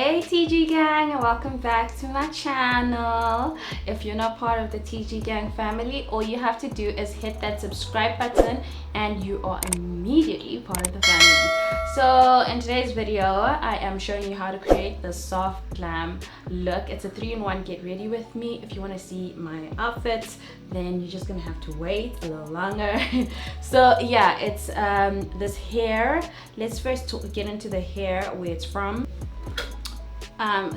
Hey TG gang, and welcome back to my channel. If you're not part of the TG gang family, all you have to do is hit that subscribe button and you are immediately part of the family. So in today's video, I am showing you how to create the soft glam look. It's a 3-in-1 get ready with me. If you want to see my outfits, then you're just gonna have to wait a little longer. So yeah, it's this hair. Let's first get into the hair, where it's from.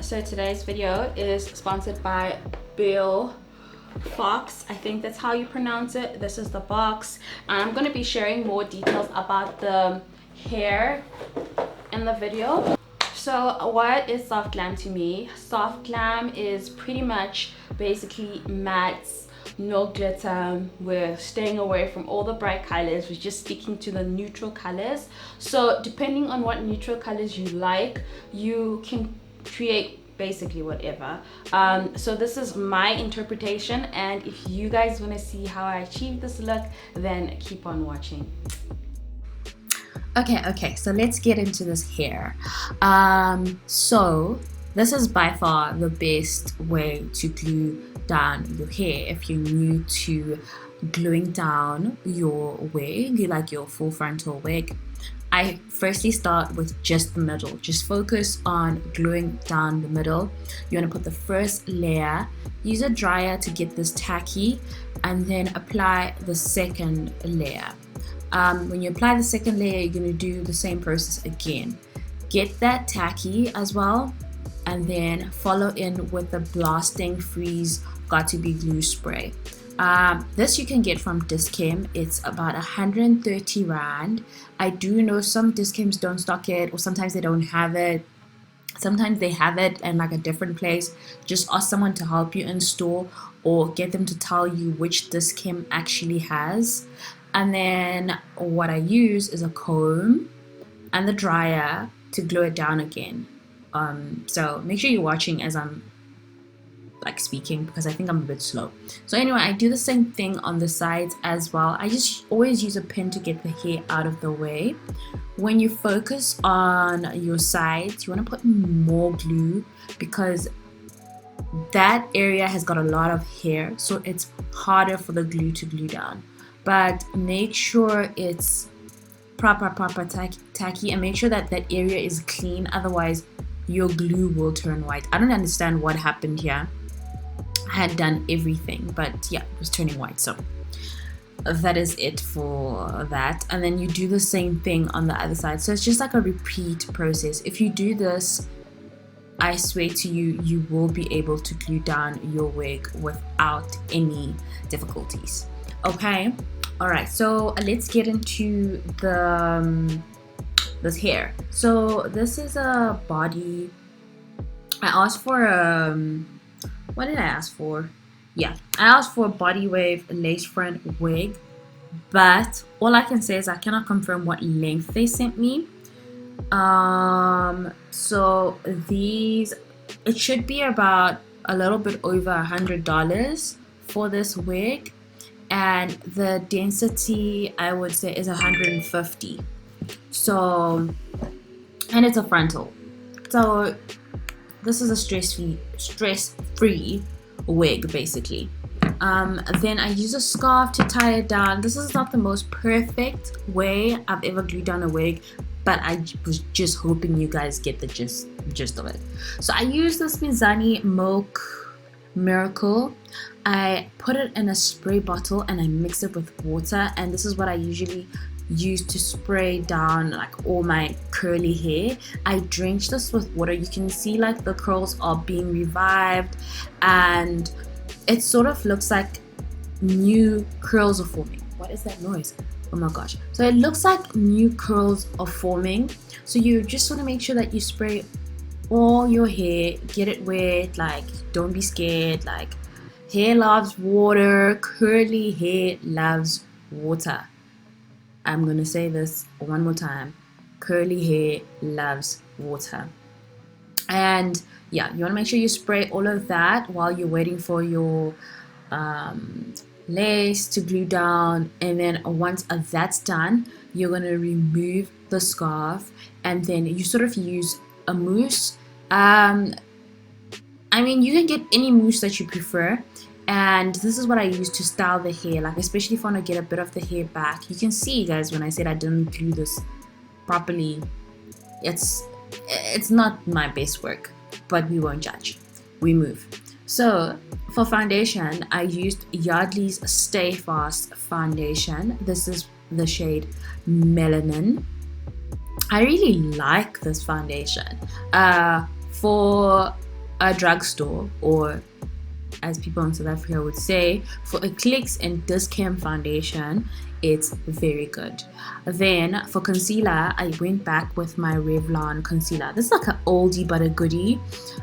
So today's video is sponsored by Beaufox. I think that's how you pronounce it. This is the box. I'm going to be sharing more details about the hair in the video. So what is soft glam to me? Soft glam is pretty much basically mattes, no glitter. We're staying away from all the bright colors. We're just sticking to the neutral colors. So depending on what neutral colors you like, you can create basically whatever. So this is my interpretation, and if you guys want to see how I achieve this look, then keep on watching. Okay, so let's get into this hair. So this is by far the best way to glue down your hair if you're new to gluing down your wig, like your full frontal wig. I firstly start with just the middle. Just focus on gluing down the middle. You want to put the first layer, use a dryer to get this tacky, and then apply the second layer. When you apply the second layer, you're going to do the same process again. Get that tacky as well, and then follow in with the blasting freeze got2b glue spray. This you can get from Decay. It's about 130 rand. I do know some discounts don't stock it, or sometimes they don't have it. Sometimes they have it in like a different place. Just ask someone to help you in store, or get them to tell you which Decay actually has. And then what I use is a comb and the dryer to glue it down again. So make sure you're watching as I'm like speaking, because I think I'm a bit slow. So anyway, I do the same thing on the sides as well. I just always use a pin to get the hair out of the way. When you focus on your sides, you want to put more glue, because that area has got a lot of hair, so it's harder for the glue to glue down. But make sure it's proper tacky, and make sure that that area is clean, otherwise your glue will turn white. I don't understand what happened here. I had done everything, but yeah, it was turning white. So that is it for that. And then you do the same thing on the other side. So it's just like a repeat process. If you do this, I swear to you, you will be able to glue down your wig without any difficulties. Okay, all right, so let's get into the this hair. So this is a body. I asked for what did I ask for? Yeah, I asked for a body wave lace front wig, but all I can say is I cannot confirm what length they sent me. So these, it should be about a little bit over $100 for this wig, and the density I would say is 150. So, and it's a frontal. So this is a stress-free wig basically. Then I use a scarf to tie it down. This is not the most perfect way I've ever glued down a wig, but I was just hoping you guys get the gist of it. So I use this Mizani Milk Miracle. I put it in a spray bottle and I mix it with water, and this is what I usually use to spray down like all my curly hair. I drench this with water. You can see like the curls are being revived, and it sort of looks like new curls are forming. What is that noise? Oh my gosh. So it looks like new curls are forming. So you just want to make sure that you spray all your hair, get it wet, like don't be scared. Like, hair loves water, curly hair loves water. I'm gonna say this one more time. Curly hair loves water. And yeah, you want to make sure you spray all of that while you're waiting for your lace to glue down. And then once that's done, you're going to remove the scarf, and then you sort of use a mousse I mean, you can get any mousse that you prefer, and this is what I use to style the hair, like especially if I want to get a bit of the hair back. You can see, guys, when I said I didn't glue this properly, it's not my best work, but we won't judge. We move. So for foundation, I used Yardley's Stay Fast foundation. This is the shade Melanin. I really like this foundation. For a drugstore, or as people in South Africa would say, for a Clicks and Discam foundation, it's very good. Then for concealer, I went back with my Revlon concealer. This is like an oldie but a goodie.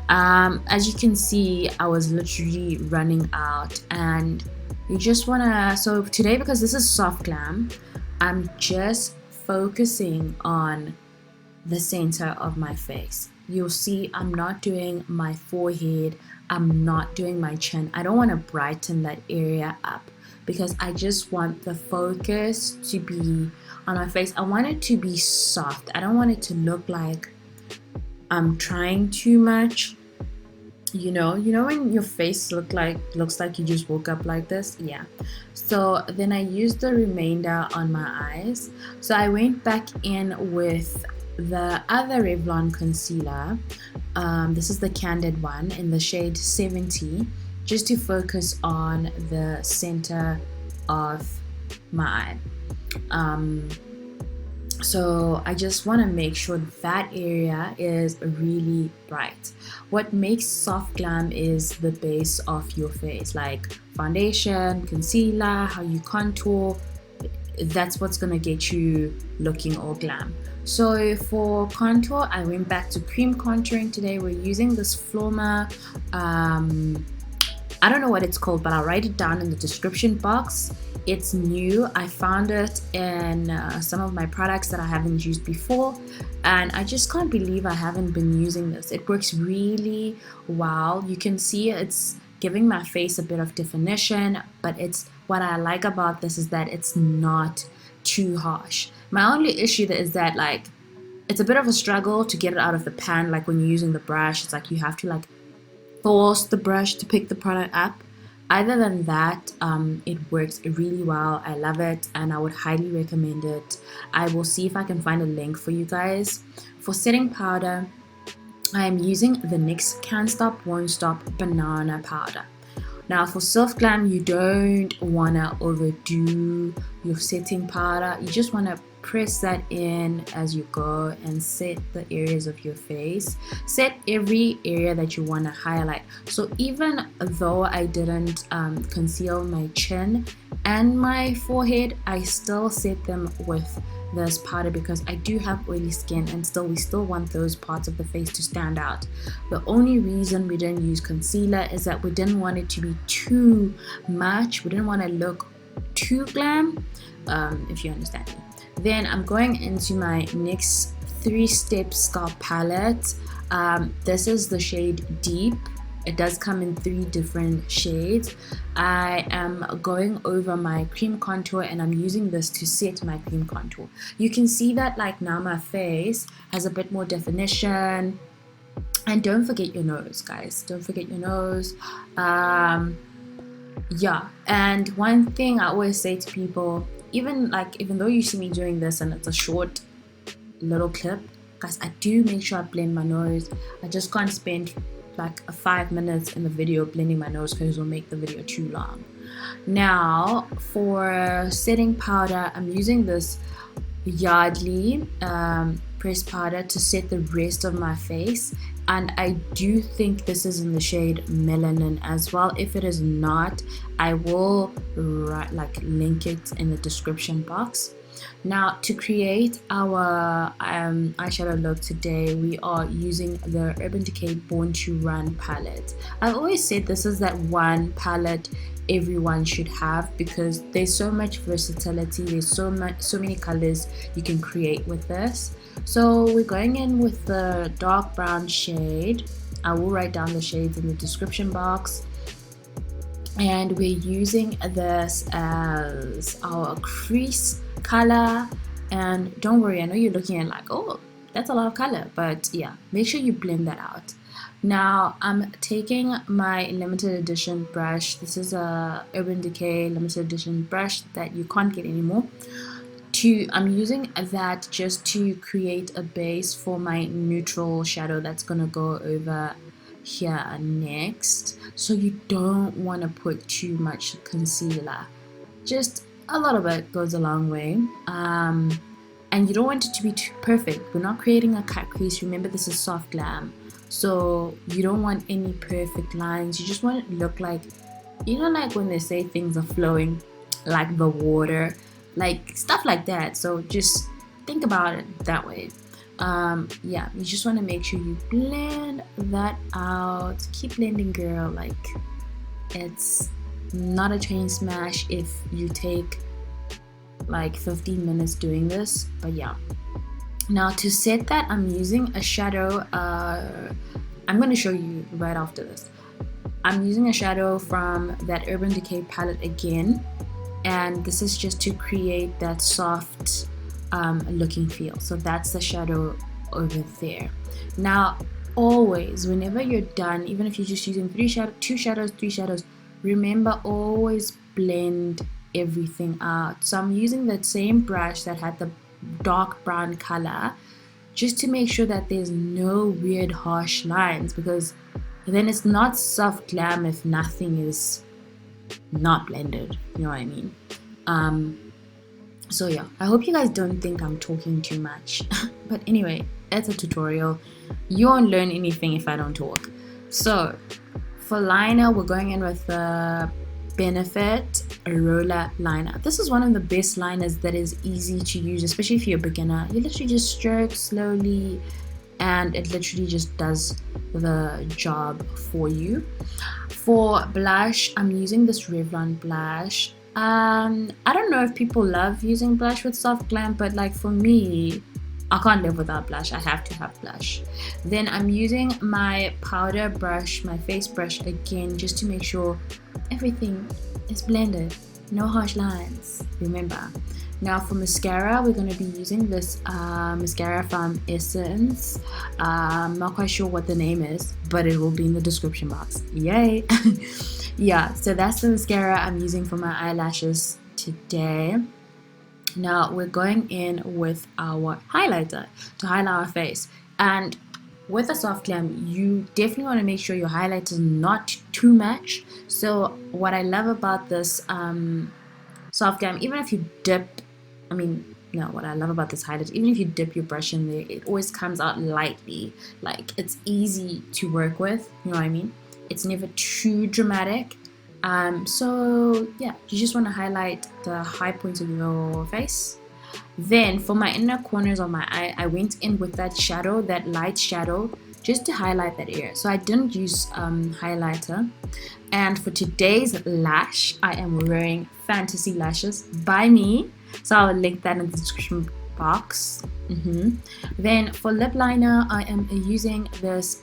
As you can see, I was literally running out, and you just wanna, so today, because this is soft glam, I'm just focusing on the center of my face. You'll see I'm not doing my forehead, I'm not doing my chin. I don't want to brighten that area up because I just want the focus to be on my face. I want it to be soft. I don't want it to look like I'm trying too much. You know when your face looks like you just woke up like this? Yeah. So then I used the remainder on my eyes. So I went back in with the other Revlon concealer. This is the Candid one in the shade 70, just to focus on the center of my eye. So I just want to make sure that area is really bright. What makes soft glam is the base of your face, like foundation, concealer, how you contour. That's what's gonna get you looking all glam. So for contour, I went back to cream contouring today. We're using this Flormar, I don't know what it's called, but I'll write it down in the description box. It's new. I found it in some of my products that I haven't used before, and I just can't believe I haven't been using this. It works really well. You can see it's giving my face a bit of definition, but it's, what I like about this is that it's not too harsh. My only issue is that, like, it's a bit of a struggle to get it out of the pan. Like when you're using the brush, it's like you have to like force the brush to pick the product up. Other than that, it works really well. I love it, and I would highly recommend it. I will see if I can find a link for you guys. For setting powder, I am using the NYX Can't Stop Won't Stop Banana Powder. Now for self glam, you don't want to overdo your setting powder. You just want to press that in as you go and set the areas of your face. Set every area that you want to highlight. So even though I didn't conceal my chin and my forehead, I still set them with this powder because I do have oily skin, and we still want those parts of the face to stand out. The only reason we didn't use concealer is that we didn't want it to be too much. We didn't want to look too glam, if you understand me. Then I'm going into my NYX 3-Step Sculpt palette. This is the shade Deep. It does come in 3 different shades. I am going over my cream contour, and I'm using this to set my cream contour. You can see that like now my face has a bit more definition. And don't forget your nose, guys. Don't forget your nose. Yeah, and one thing I always say to people, even though you see me doing this and it's a short little clip, guys, I do make sure I blend my nose. I just can't spend like 5 minutes in the video blending my nose because it'll make the video too long. Now for setting powder, I'm using this Yardley pressed powder to set the rest of my face, and I do think this is in the shade Melanin as well. If it is not, I will link it in the description box. Now to create our eyeshadow look today, we are using the Urban Decay Born to Run palette. I've always said this is that one palette everyone should have because there's so much versatility, there's so many colors you can create with this. So we're going in with the dark brown shade. I will write down the shades in the description box. And we're using this as our crease color. And don't worry, I know you're looking at like, oh, that's a lot of color, but yeah, make sure you blend that out. Now I'm taking my limited edition brush. This is a Urban Decay limited edition brush that you can't get anymore. I'm using that just to create a base for my neutral shadow that's gonna go over here next. So you don't want to put too much concealer, just a little bit goes a long way. And you don't want it to be too perfect. We're not creating a cut crease. Remember, this is soft glam, so you don't want any perfect lines. You just want it to look like, you know, like when they say things are flowing like the water, like stuff like that. So just think about it that way. Yeah, you just want to make sure you blend that out. Keep blending, girl. Like, it's not a train smash if you take like 15 minutes doing this, but yeah. Now to set that, I'm using a shadow. I'm going to show you right after this. I'm using a shadow from that Urban Decay palette again, and this is just to create that soft looking feel. So that's the shadow over there. Now always, whenever you're done, even if you're just using two shadows, three shadows, remember, always blend everything out. So I'm using that same brush that had the dark brown color, just to make sure that there's no weird harsh lines, because then it's not soft glam if nothing is not blended, you know what I mean? So yeah, I hope you guys don't think I'm talking too much. But anyway, it's a tutorial. You won't learn anything if I don't talk. So for liner, we're going in with the Benefit roller liner. This is one of the best liners that is easy to use, especially if you're a beginner. You literally just stroke slowly and it literally just does the job for you. For blush, I'm using this Revlon blush. I don't know if people love using blush with soft glam, but like for me, I can't live without blush. I have to have blush. Then I'm using my powder brush, my face brush again, just to make sure everything is blended, no harsh lines, remember. Now for mascara, we're going to be using this mascara from Essence. I'm not quite sure what the name is, but it will be in the description box. Yay! Yeah, so that's the mascara I'm using for my eyelashes today. Now we're going in with our highlighter to highlight our face. And with a soft glam, you definitely want to make sure your highlighter is not too much. So what I love about this soft glam, even if you dip, what I love about this highlighter, even if you dip your brush in there, it always comes out lightly. Like, it's easy to work with, you know what I mean? It's never too dramatic. So yeah, you just want to highlight the high points of your face. Then for my inner corners of my eye, I went in with that shadow, that light shadow, just to highlight that area. So I didn't use highlighter. And for today's lash, I am wearing Fantasy Lashes by me, so I'll link that in the description box. Then for lip liner, I am using this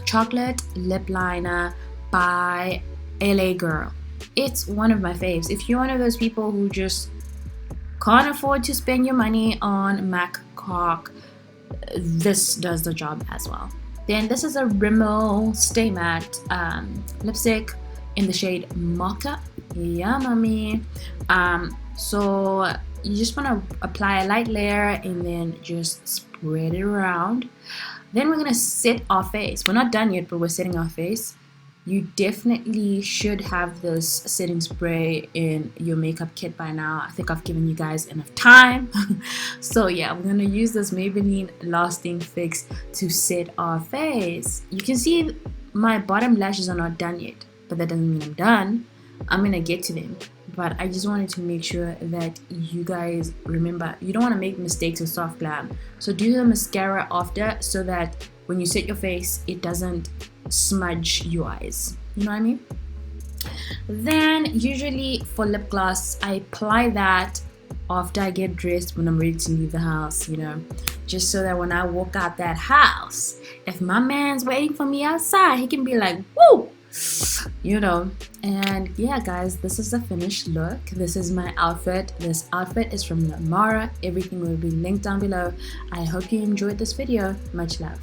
chocolate lip liner by LA Girl. It's one of my faves. If you're one of those people who just can't afford to spend your money on MAC cock, this does the job as well. Then this is a Rimmel Stay Matte lipstick in the shade Moca. Yeah, mommy. So you just want to apply a light layer and then just spread it around. Then we're going to set our face. We're not done yet, but we're setting our face. You definitely should have this setting spray in your makeup kit by now. I think I've given you guys enough time. So yeah, we're going to use this Maybelline Lasting Fix to set our face. You can see my bottom lashes are not done yet, but that doesn't mean I'm done. I'm going to get to them. But I just wanted to make sure that you guys remember, you don't want to make mistakes with soft glam. So do the mascara after, so that when you set your face, it doesn't smudge your eyes. You know what I mean? Then usually for lip gloss, I apply that after I get dressed, when I'm ready to leave the house, you know, just so that when I walk out that house, if my man's waiting for me outside, he can be like, woo, you know. And yeah, guys, this is the finished look. This is my outfit. This outfit is from Lamara. Everything will be linked down below. I hope you enjoyed this video. Much love.